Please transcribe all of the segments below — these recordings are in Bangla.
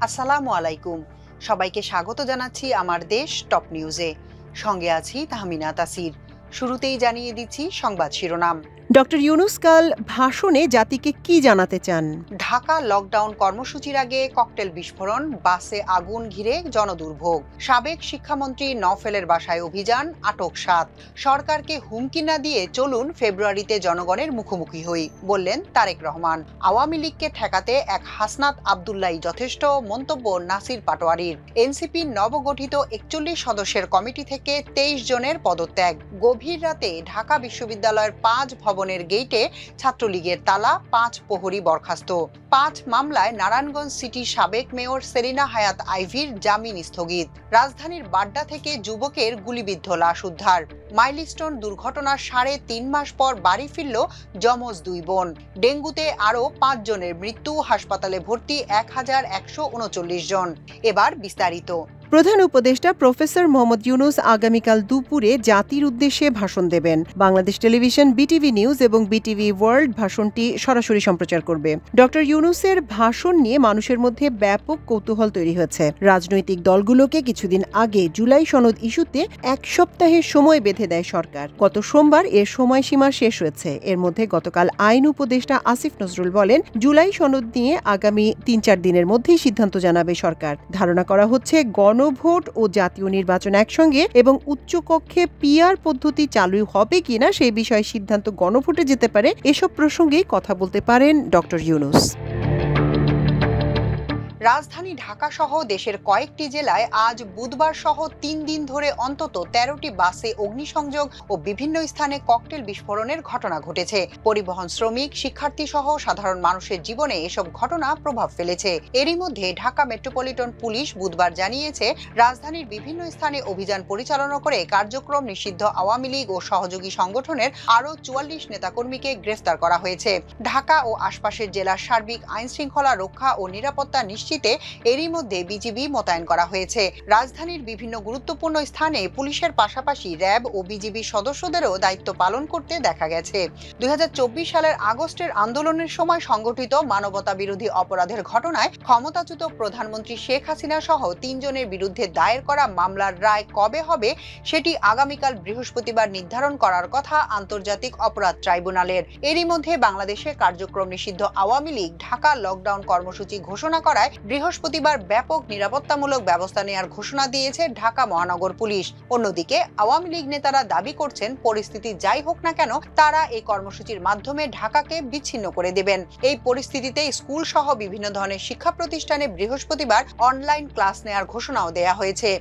আসসালামু আলাইকুম। সবাইকে স্বাগত জানাচ্ছি আমার দেশ টপ নিউজে। সঙ্গে আছি তাহমিনা তাসির। শুরুতেই জানিয়ে দিচ্ছি সংবাদ শিরোনাম। ডক্টর ইউনূস কাল ভাষণে জাতিকে কি জানাতে চান? ঢাকা লকডাউন কর্মসূচির আগে ককটেল বিস্ফোরণ, বাসে আগুন ঘিরে জনদুর্ভোগ। সাবেক শিক্ষামন্ত্রী নওফেলের বাসায় অভিযান, আটক ৭। সরকারকে হুমকি না দিয়ে চলুন ফেব্রুয়ারিতে জনগণের মুখোমুখি হই, বললেন তারেক রহমান। আওয়ামী লীগকে ঠেকাতে এক হাসনাত আবদুল্লাহই যথেষ্ট, মন্তব্য নাসির পাটোয়ারির। এনসিপির নবগঠিত ৪১ সদস্যের কমিটি থেকে ২৩ জনের পদত্যাগ। গভীর রাতে ঢাকা বিশ্ববিদ্যালয়ের ৫ ভবনের গেইটে ছাত্রলীগের তালা, ৫ প্রহরী বরখাস্ত। ৫ মামলায় নারায়ণগঞ্জ সিটি সাবেক মেয়র সেলিনা হায়াত আইভীর জামিন স্থগিত। রাজধানীর বাড্ডা থেকে যুবকের গুলিবিদ্ধ লাশ উদ্ধার। মাইলস্টোন দুর্ঘটনার ৩.৫ মাস পর বাড়ি ফিরল যমজ ২ বোন। ডেঙ্গুতে আরও ৫ জনের মৃত্যু, হাসপাতালে ভর্তি ১,১৩৯ জন। এবার বিস্তারিত। প্রধান উপদেষ্টা প্রফেসর মোহাম্মদ ইউনূস আগামীকাল দুপুরে জাতির উদ্দেশ্যে ভাষণ দেবেন। বাংলাদেশ টেলিভিশন, বিটিভি নিউজ এবং বিটিভি ওয়ার্ল্ড ভাষণটি সরাসরি সম্প্রচার করবে। ডক্টর ইউনূসের ভাষণ নিয়ে মানুষের মধ্যে ব্যাপক কৌতূহল তৈরি হয়েছে। রাজনৈতিক দলগুলোকে কিছুদিন আগে জুলাই সনদ ইস্যুতে ১ সপ্তাহের সময় বেঁধে দেয় সরকার। গত সোমবার এর সময়সীমা শেষ হয়েছে। এর মধ্যে গতকাল আইন উপদেষ্টা আসিফ নজরুল বলেন, জুলাই সনদ নিয়ে আগামী ৩-৪ দিনের মধ্যেই সিদ্ধান্ত জানাবে সরকার। ধারণা করা হচ্ছে গণভোট ও জাতীয় নির্বাচন একসঙ্গে এবং উচ্চকক্ষে পিআর পদ্ধতি চালু হবে কিনা সেই বিষয়ে সিদ্ধান্ত গণভোটে যেতে পারে। এসব প্রসঙ্গেই কথা বলতে পারেন ডক্টর ইউনূস। রাজধানী ঢাকা সহ দেশের কয়েকটি জেলায় আজ বুধবার সহ ৩ দিন ধরে অন্তত ১৩টি বাসে অগ্নিসংযোগ ও বিভিন্ন স্থানে ককটেল বিস্ফোরণের ঘটনা ঘটেছে। পরিবহন শ্রমিক, শিক্ষার্থী সহ সাধারণ মানুষের জীবনে এসব ঘটনা প্রভাব ফেলেছে। এরই মধ্যে ঢাকা মেট্রোপলিটন পুলিশ বুধবার জানিয়েছে, রাজধানীর বিভিন্ন স্থানে অভিযান পরিচালনা করে কার্যক্রম নিষিদ্ধ আওয়ামী লীগ ও সহযোগী সংগঠনের আরও ৪৪ নেতাকর্মীকে গ্রেফতার করা হয়েছে। ঢাকা ও আশপাশের জেলার সার্বিক আইন শৃঙ্খলা রক্ষা ও নিরাপত্তা নিশ্চিত এরই মধ্যে বিজিবি মোতায়েন করা হয়েছে। রাজধানীর বিভিন্ন গুরুত্বপূর্ণ স্থানে পুলিশের পাশাপাশি র্যাব ও বিজিবি সদস্যদেরও দায়িত্ব পালন করতে দেখা গেছে। ২০২৪ সালের আগস্টের আন্দোলনের সময় সংগঠিত মানবতা বিরোধী অপরাধের ঘটনায় ক্ষমতাচ্যুত প্রধানমন্ত্রী শেখ হাসিনা সহ ৩ জনের বিরুদ্ধে দায়ের করা মামলার রায় কবে হবে সেটি আগামীকাল বৃহস্পতিবার নির্ধারণ করার কথা আন্তর্জাতিক অপরাধ ট্রাইব্যুনালের। এরই মধ্যে বাংলাদেশে কার্যক্রম নিষিদ্ধ আওয়ামী লীগ ঢাকা লকডাউন কর্মসূচি ঘোষণা করায় বৃহস্পতিবার ব্যাপক নিরাপত্তামূলক ব্যবস্থা নেওয়ার ঘোষণা দিয়েছে ঢাকা মহানগর পুলিশ। অন্যদিকে আওয়ামী লীগ নেতারা দাবি করছেন, পরিস্থিতি যাই হোক না কেন তারা এই কর্মসূচির মাধ্যমে ঢাকাকে বিচ্ছিন্ন করে দেবেন। এই পরিস্থিতিতে স্কুল সহ বিভিন্ন ধরনের শিক্ষা প্রতিষ্ঠানে বৃহস্পতিবার অনলাইন ক্লাস নেওয়ার ঘোষণাও দেয়া হয়েছে।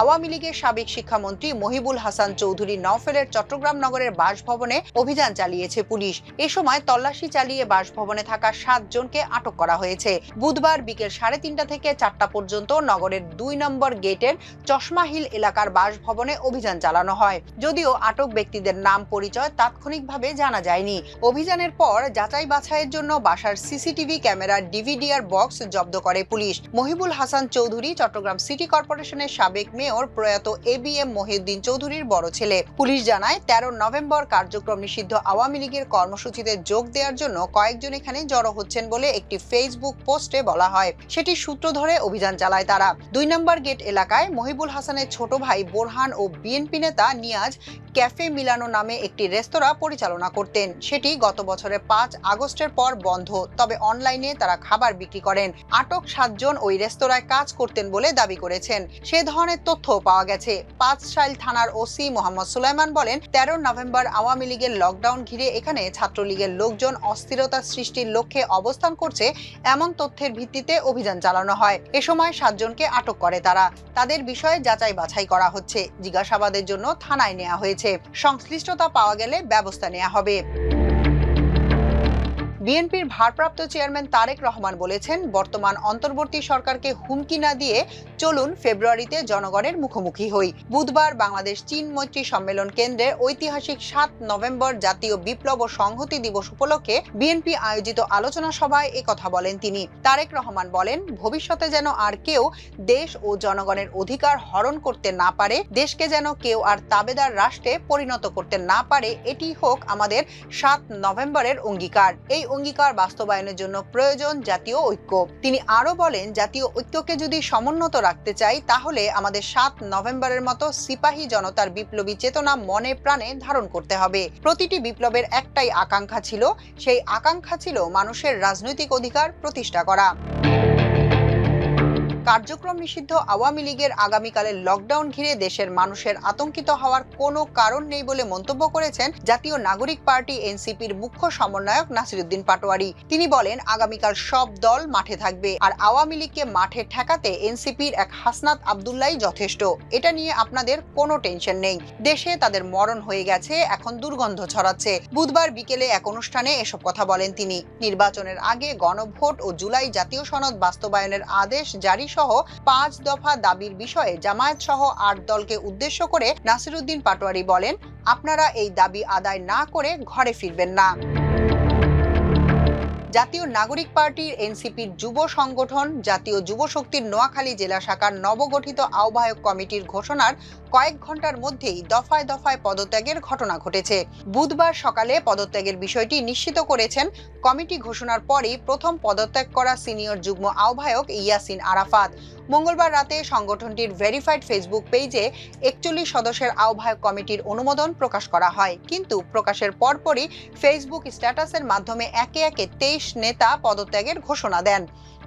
আওয়ামী লীগের সাবেক শিক্ষামন্ত্রী মহিবুল হাসান চৌধুরী নওফেলের চট্টগ্রাম নগরের বাসভবনে অভিযান চালিয়েছে পুলিশ। এ সময় তল্লাশি চালিয়ে বাসভবনে থাকা ৭ জনকে আটক করা হয়েছে। বুধবার বিকেল ৩:৩০ থেকে ৪টা পর্যন্ত নগরের ২ নম্বর গেটের চশমা হিল এলাকার বাসভবনে অভিযান চালানো হয়। যদিও আটক ব্যক্তিদের নাম পরিচয় তাৎক্ষণিকভাবে জানা যায়নি। অভিযানের পর যাচাই বাছাইয়ের জন্য বাসার সিসিটিভি ক্যামেরার ডিভিডিআর বক্স জব্দ করে পুলিশ। মহিবুল হাসান চৌধুরী চট্টগ্রাম সিটি কর্পোরেশনের সাবেক মেয়র প্রয়াত এবিএম মহিউদ্দিন চৌধুরীর বড় ছেলে। পুলিশ জানায়, ১৩ নভেম্বর কার্যক্রম নিষিদ্ধ আওয়ামী লীগের কর্মসূচিতে যোগ দেওয়ার জন্য কয়েকজন এখানে জড়ো হচ্ছেন বলে একটি ফেসবুক পোস্টে বলা হয়। সেটি সূত্র ধরে অভিযান চালায় তারা। ২ নম্বর গেট এলাকায় মহিবুল হাসানের ছোট ভাই বোরহান ও বিএনপি নেতা নিয়াজ ক্যাফে মিলানো নামে একটি রেস্তোরাঁ পরিচালনা করতেন। সেটি গত বছরের ৫ আগস্টের পর বন্ধ, তবে অনলাইনে তারা খাবার বিক্রি করেন। আটক ৭ জন ওই রেস্তোরাঁয় কাজ করতেন বলে দাবি করেছেন। সে ধরনের তথ্য পাওয়া গেছে। পাঁচশাইল থানার ওসি মোহাম্মদ সুলাইমান বলেন, ১৩ নভেম্বর আওয়ামী লীগের লকডাউন ঘিরে এখানে ছাত্রলীগের লোকজন অস্থিরতা সৃষ্টির লক্ষ্যে অবস্থান করছে এমন তথ্যের ভিত্তিতে অভিযান চালানো হয়। এ সময় ৭ জনকে আটক করে তারা। তাদের বিষয়ে যাচাই বাছাই করা হচ্ছে। জিজ্ঞাসাবাদের জন্য থানায় নেওয়া হয়েছে। সংশ্লিষ্টতা পাওয়া গেলে ব্যবস্থা নেওয়া হবে। বিএনপির ভারপ্রাপ্ত চেয়ারম্যান তারেক রহমান বলেছেন, বর্তমান অন্তর্বর্তী সরকারকে হুমকি না দিয়ে চলুন ফেব্রুয়ারিতে জনগণের মুখোমুখি হই। বুধবার বাংলাদেশ চীন মৈত্রী সম্মেলন কেন্দ্রের ঐতিহাসিক ৭ নভেম্বর জাতীয় বিপ্লব ও সংহতি দিবস উপলক্ষে বিএনপি আয়োজিত আলোচনা সভায় একথা বলেন তিনি। তারেক রহমান বলেন, ভবিষ্যতে যেন আর কেউ দেশ ও জনগণের অধিকার হরণ করতে না পারে, দেশকে যেন কেউ আর তাবেদার রাষ্ট্রে পরিণত করতে না পারে, এটি হোক আমাদের ৭ নভেম্বরের অঙ্গীকার। এই অঙ্গীকার বাস্তবায়নের জন্য প্রয়োজন জাতীয় ঐক্য। তিনি আরো বলেন, জাতীয় ঐক্যকে যদি সমুন্নত রাখতে চাই তাহলে আমাদের 7 নভেম্বরের মতো সিপাহী জনতার বিপ্লবী চেতনা মনে প্রাণে ধারণ করতে হবে। প্রতিটি বিপ্লবের একটাই আকাঙ্ক্ষা ছিল, সেই আকাঙ্ক্ষা ছিল মানুষের রাজনৈতিক অধিকার প্রতিষ্ঠা করা। কার্যক্রম নিষিদ্ধ আওয়ামী লীগের আগামীকালের লকডাউন ঘিরে দেশের মানুষের আতঙ্কিত হওয়ার কোনো কারণ নেই বলে মন্তব্য করেছেন জাতীয় নাগরিক পার্টি এনসিপির মুখ্য সমন্বয়ক নাসিরউদ্দিন পাটোয়ারি। তিনি বলেন, আগামীকাল সব দল মাঠে থাকবে, আর আওয়ামী লীগকে মাঠে ঠেকাতে এনসিপির এক হাসনাত আব্দুল্লাহই যথেষ্ট। এটা নিয়ে আপনাদের কোনো টেনশন নেই। দেশে তাদের মরণ হয়ে গেছে, এখন দুর্গন্ধ ছড়াচ্ছে। বুধবার বিকেলে এক অনুষ্ঠানে এসব কথা বলেন তিনি। নির্বাচনের আগে গণভোট ও জুলাই জাতীয় সনদ বাস্তবায়নের আদেশ জারি সহ 5 দফা দাবির বিষয়ে জামায়াত সহ 8 দলকে উদ্দেশ্য করে নাসিরউদ্দিন পাটোয়ারি বলেন, আপনারা এই দাবি আদায় না করে ঘরে ফিরবেন না। জাতীয় নাগরিক পার্টির এনসিপির যুব সংগঠন জাতীয় যুব শক্তির নোয়াখালী জেলা শাখার নবগঠিত আহ্বায়ক কমিটির ঘোষণার কয়েক ঘন্টার মধ্যেই দফায় দফায় পদত্যাগের ঘটনা ঘটেছে। বুধবার সকালে পদত্যাগের বিষয়টি নিশ্চিত করেছেন কমিটি ঘোষণার পরই প্রথম পদত্যাগ করা সিনিয়র যুগ্ম আহ্বায়ক ইয়াসিন আরাফাত। মঙ্গলবার রাতে সংগঠনটির ভেরিফাইড ফেসবুক পেজে 41 সদস্যের আহ্বায়ক কমিটির অনুমোদন প্রকাশ করা হয়, কিন্তু প্রকাশের পরপরই ফেসবুক স্ট্যাটাসের মাধ্যমে একে একে 23 নেতা পদত্যাগের ঘোষণা দেন।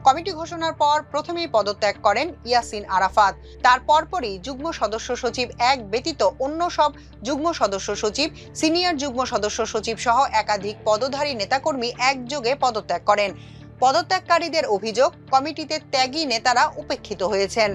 কমিটি ঘোষণার পর প্রথমেই পদত্যাগ করেন ইয়াসিন আরাফাত। তার পরপরই যুগ্ম সদস্য সচিব এক ব্যতীত অন্য সব যুগ্ম সদস্য সচিব, সিনিয়র যুগ্ম সদস্য সচিব সহ একাধিক পদধারী নেতাকর্মী একযোগে পদত্যাগ করেন। পদত্যাগকারীদের অভিযোগ, কমিটিতে ত্যাগী নেতারা উপেক্ষিত হয়েছেন।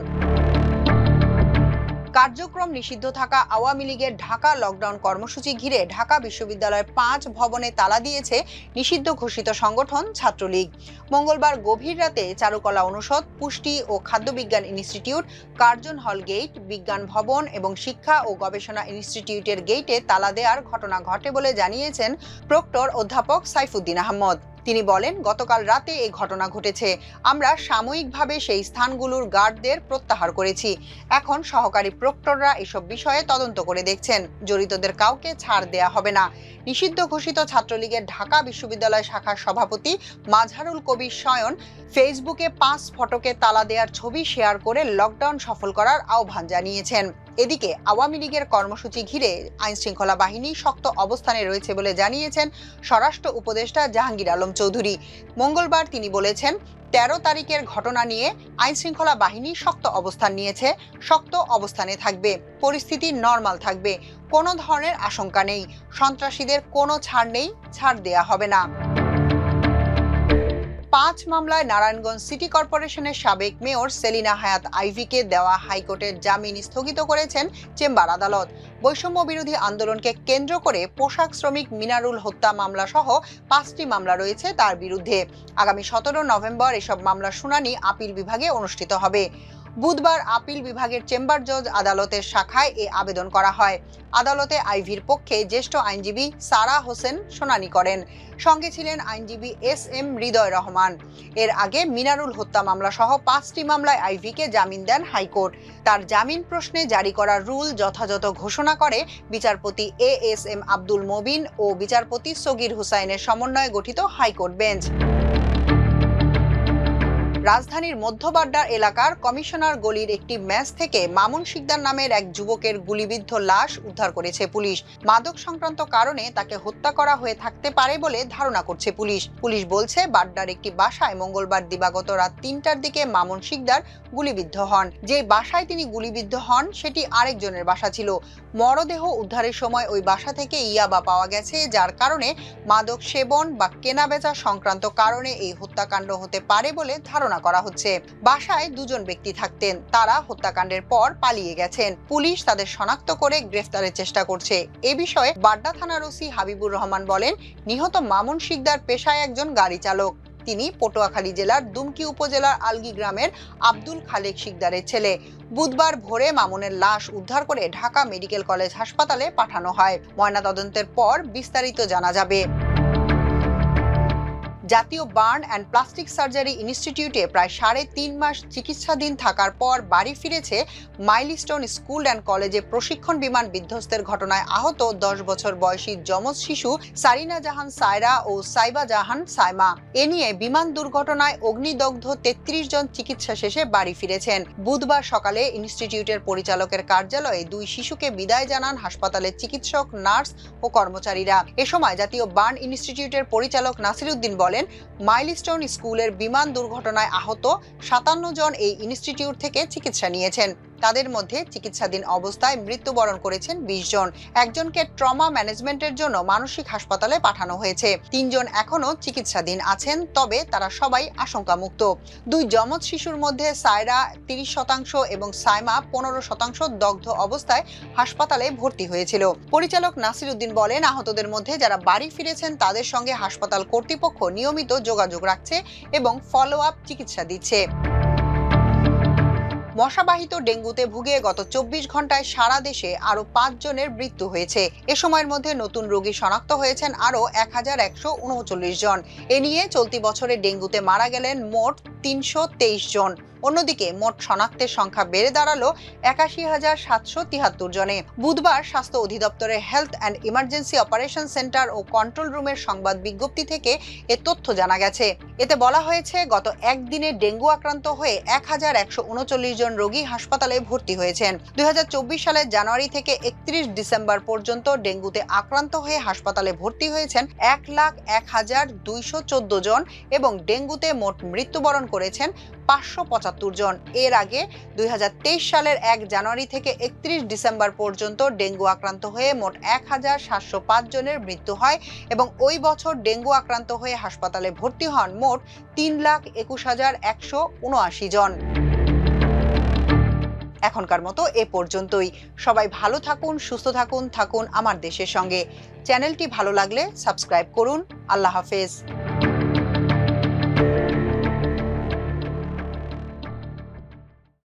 কার্যক্রম নিষিদ্ধ থাকা আওয়ামী লীগের ঢাকা লকডাউন কর্মসূচি ঘিরে ঢাকা বিশ্ববিদ্যালয়ের 5 ভবনে তালা দিয়েছে নিষিদ্ধ ঘোষিত সংগঠন ছাত্রলীগ। মঙ্গলবার গভীর রাতে চারুকলা অনুষদ, পুষ্টি ও খাদ্য বিজ্ঞান ইনস্টিটিউট, কার্জন হল গেট, বিজ্ঞান ভবন এবং শিক্ষা ও গবেষণা ইনস্টিটিউটের গেটে তালা দেওয়ার ঘটনা ঘটে বলে জানিয়েছেন প্রক্টর অধ্যাপক সাইফুদ্দিন আহমদ। তিনি বলেন, গতকাল রাতে এই ঘটনা ঘটেছে। আমরা সাময়িকভাবে সেই স্থানগুলোর গার্ডদের প্রত্যাহার করেছি। এখন সহকারী প্রক্টররা এসব বিষয়ে তদন্ত করে দেখছেন। জড়িতদের কাউকে ছাড় দেয়া হবে না। নিষিদ্ধ ঘোষিত ছাত্রলীগের ঢাকা বিশ্ববিদ্যালয় শাখার সভাপতি মাঝহারুল কবির শয়ন ফেসবুকে 5 ফটকে তালা দেওয়ার ছবি শেয়ার করে লকডাউন সফল করার আহ্বান জানিয়েছেন। এদিকে আওয়ামী লীগের কর্মসূচি ঘিরে আইনশৃঙ্খলা বাহিনী শক্ত অবস্থানে রয়েছে বলে জানিয়েছেন স্বরাষ্ট্র উপদেষ্টা জাহাঙ্গীর আলম চৌধুরী। মঙ্গলবার তিনি বলেছেন, 13 তারিখের ঘটনা নিয়ে আইনশৃঙ্খলা বাহিনী শক্ত অবস্থান নিয়েছে, শক্ত অবস্থানে থাকবে, পরিস্থিতি নরমাল থাকবে, কোনো ধরনের আশঙ্কা নেই, সন্ত্রাসীদের কোনো ছাড় নেই, ছাড় দেয়া হবে না। 5 মামলায় নারায়ণগঞ্জ সিটি কর্পোরেশনের সাবেক মেয়র সেলিনা হায়াত আইভীকে দেওয়া হাইকোর্টের জামিন স্থগিত করেছেন চেম্বার আদালত। বৈষম্য বিরোধী আন্দোলনকে কেন্দ্র করে পোশাক শ্রমিক মিনারুল হত্যা মামলা সহ 5টি মামলা রয়েছে তার বিরুদ্ধে। আগামী 17 নভেম্বর এসব মামলার শুনানি আপিল বিভাগে অনুষ্ঠিত হবে। বুধবার আপিল বিভাগের চেম্বার জজ আদালতের শাখায় এ আবেদন করা হয়। আদালতে আইভীর পক্ষে জ্যেষ্ঠ আইনজীবী সারা হোসেন শুনানি করেন। সঙ্গে ছিলেন আইনজীবী SM হৃদয় রহমান। এর আগে মিনারুল হত্যা মামলা সহ 5টি মামলায় আইভীকে জামিন দেন হাইকোর্ট। তার জামিন প্রশ্নে জারি করা রুল যথাযথ ঘোষণা করে বিচারপতি ASM আব্দুল মবিন ও বিচারপতি সগির হুসাইনের সমন্বয়ে গঠিত হাইকোর্ট বেঞ্চ। রাজধানীর মধ্যবাড্ডার এলাকার কমিশনার গলির একটি ম্যাচ থেকে মামুন শিকদার নামের এক যুবকের গুলিবিদ্ধ লাশ উদ্ধার করেছে পুলিশ। মাদক সংক্রান্ত কারণে তাকে হত্যা করা হয়ে থাকতে পারে বলে ধারণা করছে পুলিশ। পুলিশ বলছে, বাড্ডার একটি বাসায় মঙ্গলবার দিবাগত রাত 3টার দিকে মামুন শিকদার গুলিবিদ্ধ হন। যে বাসায় তিনি গুলিবিদ্ধ হন সেটি আরেকজনের বাসা ছিল। মরদেহ উদ্ধারের সময় ওই বাসা থেকে ইয়াবা পাওয়া গেছে, যার কারণে মাদক সেবন বা কেনাবেচা সংক্রান্ত কারণে এই হত্যাকাণ্ড হতে পারে বলে ধারণা করা হচ্ছে। বাসায় 2 জন ব্যক্তি থাকতেন, তারা হত্যাকাণ্ডের পর পালিয়ে গেছেন। পুলিশ তাদের শনাক্ত করে গ্রেফতারের চেষ্টা করছে। এ বিষয়ে বাড্ডা থানার ওসি হাবিবুর রহমান বলেন, নিহত মামুন শিকদার পেশায় একজন গাড়ি চালক। তিনি পটুয়াখালী জেলার দুমকি উপজেলার আলগি গ্রামের আব্দুল খালেক শিকদারের ছেলে। বুধবার ভোরে মামুনের লাশ উদ্ধার করে ঢাকা মেডিকেল কলেজ হাসপাতালে পাঠানো হয়। ময়নাতদন্তের পর বিস্তারিত জানা যাবে। জাতীয় বার্ন অ্যান্ড প্লাস্টিক সার্জারি ইনস্টিটিউটে প্রায় 3.5 মাস চিকিৎসাধীন থাকার পর বাড়ি ফিরেছে মাইলস্টোন স্কুল অ্যান্ড কলেজে প্রশিক্ষণ বিমান বিধ্বস্তের ঘটনায় আহত 10 বছর বয়সী যমজ শিশু সারিনা জাহান সায়রা ও সাইবা জাহান সাইমা। এ নিয়ে বিমান দুর্ঘটনায় অগ্নিদগ্ধ 33 জন চিকিৎসা শেষে বাড়ি ফিরেছেন। বুধবার সকালে ইনস্টিটিউটের পরিচালকের কার্যালয়ে 2 শিশুকে বিদায় জানান হাসপাতালের চিকিৎসক, নার্স ও কর্মচারীরা। এ সময় জাতীয় বার্ন ইনস্টিটিউটের পরিচালক নাসিরউদ্দিন বলেন, মাইলস্টোন স্কুলের বিমান দুর্ঘটনায় আহত 57 জন এই ইনস্টিটিউট থেকে চিকিৎসা নিয়েছেন। তাদের মধ্যে চিকিৎসাধীন অবস্থায় মৃত্যুবরণ করেছেন 20 জন। একজনকে ট্রমা ম্যানেজমেন্টের জন্য মানসিক হাসপাতালে পাঠানো হয়েছে। 3 জন এখনো চিকিৎসাধীন আছেন, তবে তারা সবাই আশঙ্কামুক্ত। 2 যমজ শিশুর মধ্যে সায়রা 30% এবং সাইমা 15% দগ্ধ অবস্থায় হাসপাতালে ভর্তি হয়েছিল। পরিচালক নাসিরউদ্দিন বলেন, আহতদের মধ্যে যারা বাড়ি ফিরেছেন তাদের সঙ্গে হাসপাতাল কর্তৃপক্ষ নিয়মিত যোগাযোগ রাখছে এবং ফলো আপ চিকিৎসা দিচ্ছে। মশাবাহিত ডেঙ্গুতে ভুগে গত 24 ঘন্টায় সারা দেশে আরো 5 জনের মৃত্যু হয়েছে। এ সময়ের মধ্যে নতুন রোগী শনাক্ত হয়েছেন আরো 1139 জন। এ নিয়ে চলতি বছরে ডেঙ্গুতে মারা গেলেন মোট 323 জন। অন্যদিকে মোট শনাক্তের সংখ্যা বেড়ে দাঁড়ালো 81,773 জনে। বুধবার স্বাস্থ্য অধিদপ্তরের health and emergency operation centre ও কন্ট্রোল রুমের সংবাদ বিজ্ঞপ্তি থেকে এ তথ্য জানা গেছে। এতে বলা হয়েছে, গত একদিনে ডেঙ্গু আক্রান্ত হয়ে 1139 জন রোগী হাসপাতালে ভর্তি হয়েছেন। 2024 সালের জানুয়ারি থেকে 31 ডিসেম্বর পর্যন্ত ডেঙ্গুতে আক্রান্ত হয়ে হাসপাতালে ভর্তি হয়েছেন 1,01,214 জন এবং ডেঙ্গুতে মোট মৃত্যুবরণ করেছেন 575 জন। এর আগে 2023 সালের 1 জানুয়ারি থেকে 31 ডিসেম্বর পর্যন্ত ডেঙ্গু আক্রান্ত হয়ে মোট 1,705 জনের মৃত্যু হয় এবং ওই বছর ডেঙ্গু আক্রান্ত হয়ে হাসপাতালে ভর্তি হন মোট 3,21,179 জন। এখনকার মতো এ পর্যন্তই। সবাই ভালো থাকুন, সুস্থ থাকুন আমার দেশের সঙ্গে। চ্যানেলটি ভালো লাগলে সাবস্ক্রাইব করুন। আল্লাহ হাফেজ।